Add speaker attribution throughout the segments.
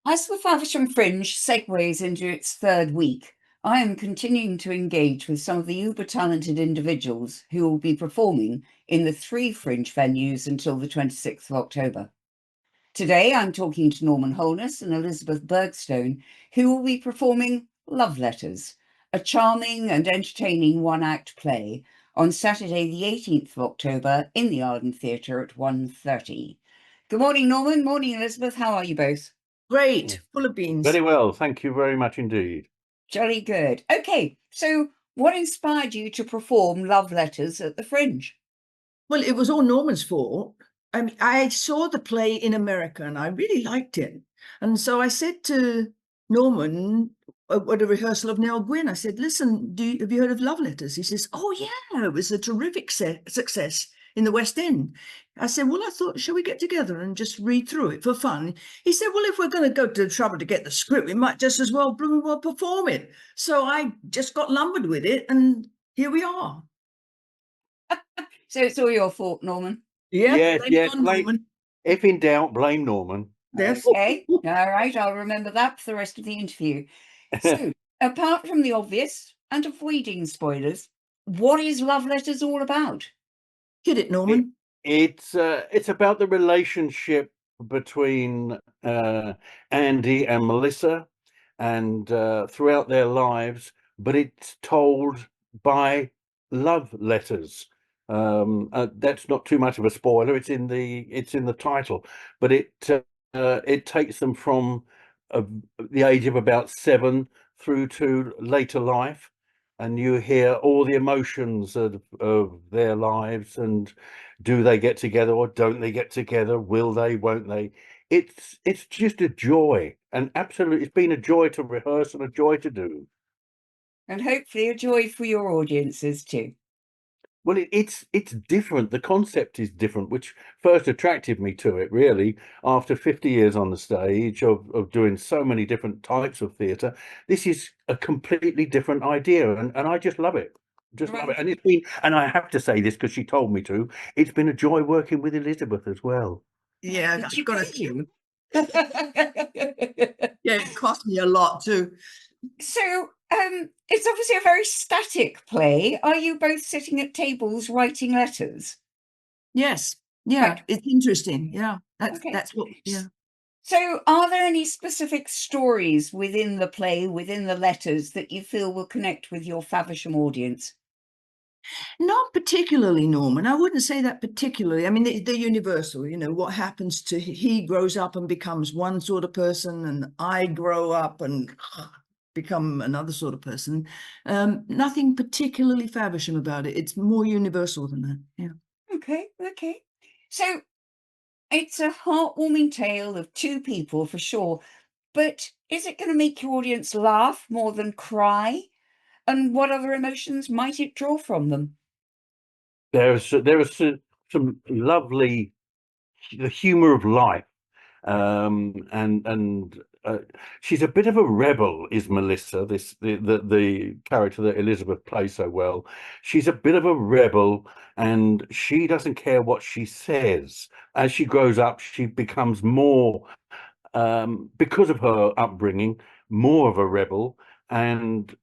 Speaker 1: As the Faversham Fringe segues into its third week, I am continuing to engage with some of the uber talented individuals who will be performing in the three Fringe venues until the 26th of October. Today, I'm talking to Norman Holness and Elizabeth Bergstone, who will be performing Love Letters, a charming and entertaining one-act play on Saturday, the 18th of October in the Arden Theatre at 1:30. Good morning, Norman. Morning, Elizabeth. How are you both?
Speaker 2: Great, full of beans.
Speaker 3: Very well, thank you very much indeed.
Speaker 1: Jolly good. Okay, so what inspired you to perform Love Letters at the Fringe?
Speaker 2: Well, it was all Norman's fault. I mean, I saw the play in America and I really liked it. And so I said to Norman at a rehearsal of Nell Gwyn, I said, listen, have you heard of Love Letters? He says, oh, yeah, it was a terrific success in the West End. I said, well, I thought, shall we get together and just read through it for fun? He said, well, if we're going to go to the trouble to get the script, we might just as well perform it. So I just got lumbered with it and here we are.
Speaker 1: So it's all your fault, Norman.
Speaker 2: Yeah,
Speaker 3: Blame, if in doubt, blame Norman.
Speaker 2: Yes.
Speaker 1: Okay, all right, I'll remember that for the rest of the interview. So, apart from the obvious and avoiding spoilers, what is Love Letters all about?
Speaker 2: Hit it, Norman.
Speaker 3: It's about the relationship between Andy and Melissa, and throughout their lives, but it's told by love letters. That's not too much of a spoiler. It's in the title, but it takes them from the age of about 7 through to later life, and you hear all the emotions of their lives, and do they get together or don't they get together? Will they, won't they? It's just a joy, and absolutely, it's been a joy to rehearse and a joy to do.
Speaker 1: And hopefully a joy for your audiences too.
Speaker 3: Well, it's different. The concept is different, which first attracted me to it, really, after 50 years on the stage of doing so many different types of theatre. This is a completely different idea, and I just love it. Just love it. And it's been, and I have to say this because she told me to, it's been a joy working with Elizabeth as well.
Speaker 2: Yeah,
Speaker 1: Did she
Speaker 2: I've got
Speaker 1: pay you?
Speaker 2: Yeah, it cost me a lot too.
Speaker 1: So, it's obviously a very static play. Are you both sitting at tables writing letters?
Speaker 2: Yes. Yeah,
Speaker 1: Right.
Speaker 2: it's interesting. Yeah,
Speaker 1: Okay.
Speaker 2: that's what. Yeah.
Speaker 1: So, are there any specific stories within the play, within the letters, that you feel will connect with your Faversham audience?
Speaker 2: Not particularly, Norman. I wouldn't say that particularly. I mean, they're universal. You know, what happens to he grows up and becomes one sort of person, and I grow up and become another sort of person. Nothing particularly Faversham about it. It's more universal than that. Yeah.
Speaker 1: Okay. So, it's a heartwarming tale of two people for sure, but is it going to make your audience laugh more than cry? And what other emotions might it draw from them?
Speaker 3: There are some lovely, the humour of life, and she's a bit of a rebel, is Melissa, the character that Elizabeth plays so well. She's a bit of a rebel, and she doesn't care what she says. As she grows up, she becomes more, because of her upbringing, more of a rebel, and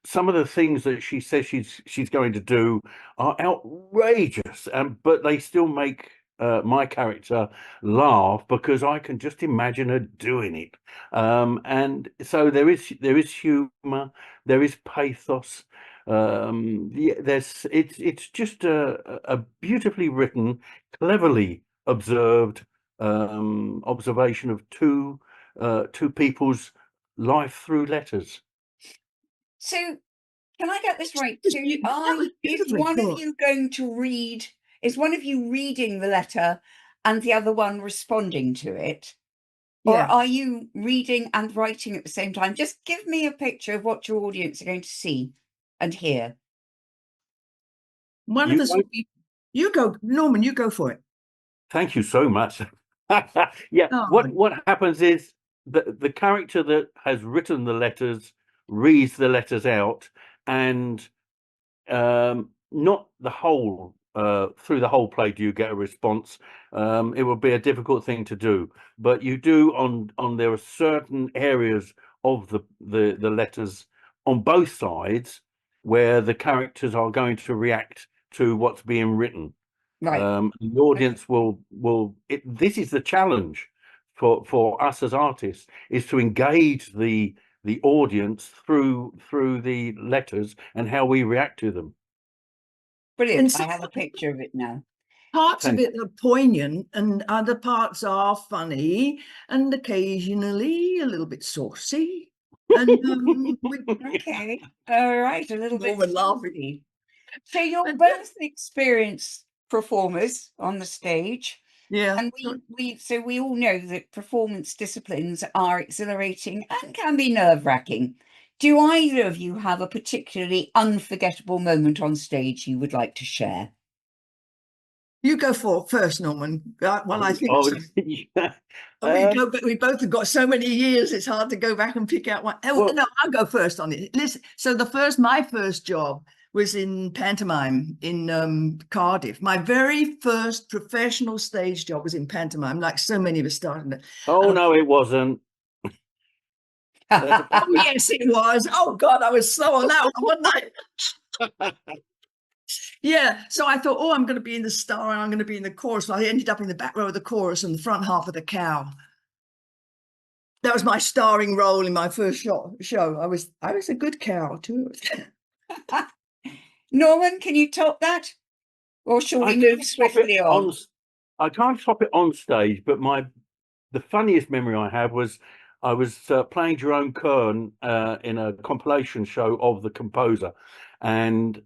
Speaker 3: some of the things that she says she's going to do are outrageous, but they still make my character laugh because I can just imagine her doing it. And so there is humor, there is pathos. Yeah, it's just a beautifully written, cleverly observed observation of two people's life through letters.
Speaker 1: So, can I get this right? So, is
Speaker 2: Beautifully
Speaker 1: one of
Speaker 2: put.
Speaker 1: you going to read? Is one of you reading the letter and the other one responding to it? Or
Speaker 2: Yeah.
Speaker 1: are you reading and writing at the same time? Just give me a picture of what your audience are going to see and hear.
Speaker 2: One of
Speaker 3: You
Speaker 2: us will
Speaker 3: won't-
Speaker 2: be. You go, Norman. You go for it.
Speaker 3: Thank you so much. Yeah,
Speaker 2: Oh,
Speaker 3: what happens is the character that has written the letters reads the letters out, and not the whole through the whole play do you get a response. It would be a difficult thing to do, but you do on there are certain areas of the letters on both sides where the characters are going to react to what's being written.
Speaker 1: Right.
Speaker 3: The audience this is the challenge for us as artists, is to engage the audience through the letters and how we react to them.
Speaker 1: Brilliant.
Speaker 2: And so
Speaker 1: I have a picture of it now.
Speaker 2: parts of
Speaker 3: Thank
Speaker 2: it are poignant and other parts are funny and occasionally a little bit saucy. And
Speaker 1: Okay. All right. A little bit
Speaker 2: Norman laughing.
Speaker 1: saucy. So you're
Speaker 2: And
Speaker 1: both experienced performers on the stage.
Speaker 2: yeah.
Speaker 1: And we all know that performance disciplines are exhilarating and can be nerve-wracking. Do either of you have a particularly unforgettable moment on stage you would like to share?
Speaker 2: You go first, Norman. Well, I think
Speaker 3: Oh,
Speaker 2: so.
Speaker 3: yeah.
Speaker 2: We both have got so many years, it's hard to go back and pick out one. Oh,
Speaker 3: Well-
Speaker 2: no, I'll go first on it. Listen, so my first job was in pantomime in Cardiff. My very first professional stage job was in pantomime, like so many of us started.
Speaker 3: Oh, no, it wasn't.
Speaker 2: Oh, yes, it was. Oh, God, I was slow on that one, wasn't I? Yeah, so I thought, oh, I'm going to be in the star and I'm going to be in the chorus. Well, I ended up in the back row of the chorus and the front half of the cow. That was my starring role in my first show. I was a good cow too.
Speaker 1: Norman, can you top that? Or shall we move swiftly on?
Speaker 3: I can't top it on stage, but the funniest memory I have was I was playing Jerome Kern in a compilation show of the composer, and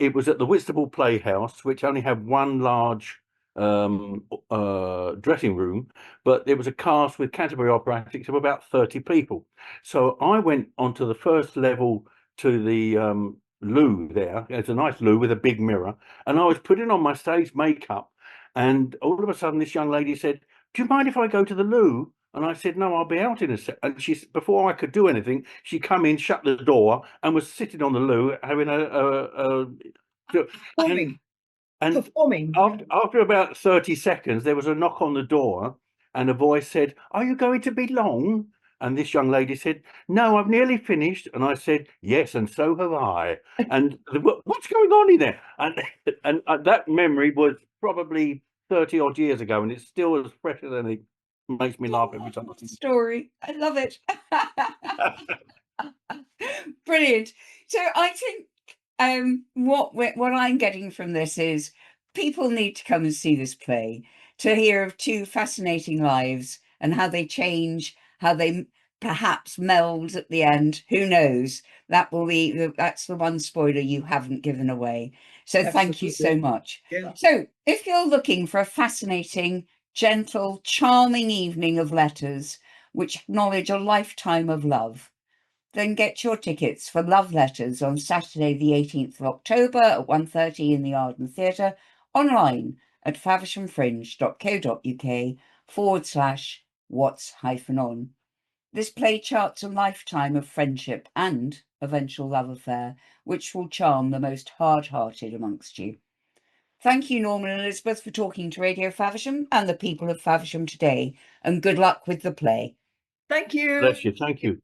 Speaker 3: it was at the Whitstable Playhouse, which only had one large dressing room, but there was a cast with Canterbury Operatics of about 30 people. So I went onto the first level to the loo there. It's a nice loo with a big mirror, and I was putting on my stage makeup, and all of a sudden this young lady said, "Do you mind if I go to the loo?" And I said, "No, I'll be out in a sec." And before I could do anything, she come in, shut the door, and was sitting on the loo having
Speaker 2: Performing.
Speaker 3: After about 30 seconds, there was a knock on the door, and a voice said, "Are you going to be long?" And this young lady said, "No, I've nearly finished." And I said, "Yes, and so have I." And what's going on in there? And that memory was probably 30 odd years ago, and it's still as fresh as anything. Makes me laugh every time I think.
Speaker 1: Story. I love it. Brilliant. So I think what I'm getting from this is people need to come and see this play to hear of two fascinating lives and how they change, how they perhaps meld at the end. Who knows? That's the one spoiler you haven't given away. So thank you so much.
Speaker 2: Yeah.
Speaker 1: So if you're looking for a fascinating, gentle, charming evening of letters which acknowledge a lifetime of love, then get your tickets for Love Letters on Saturday the 18th of October at 1:30 in the Arden Theatre, online at favershamfringe.co.uk/what's-on. This play charts a lifetime of friendship and eventual love affair, which will charm the most hard-hearted amongst you. Thank you, Norman and Elizabeth, for talking to Radio Faversham and the people of Faversham today, and good luck with the play.
Speaker 2: Thank you.
Speaker 3: Bless you. Thank you.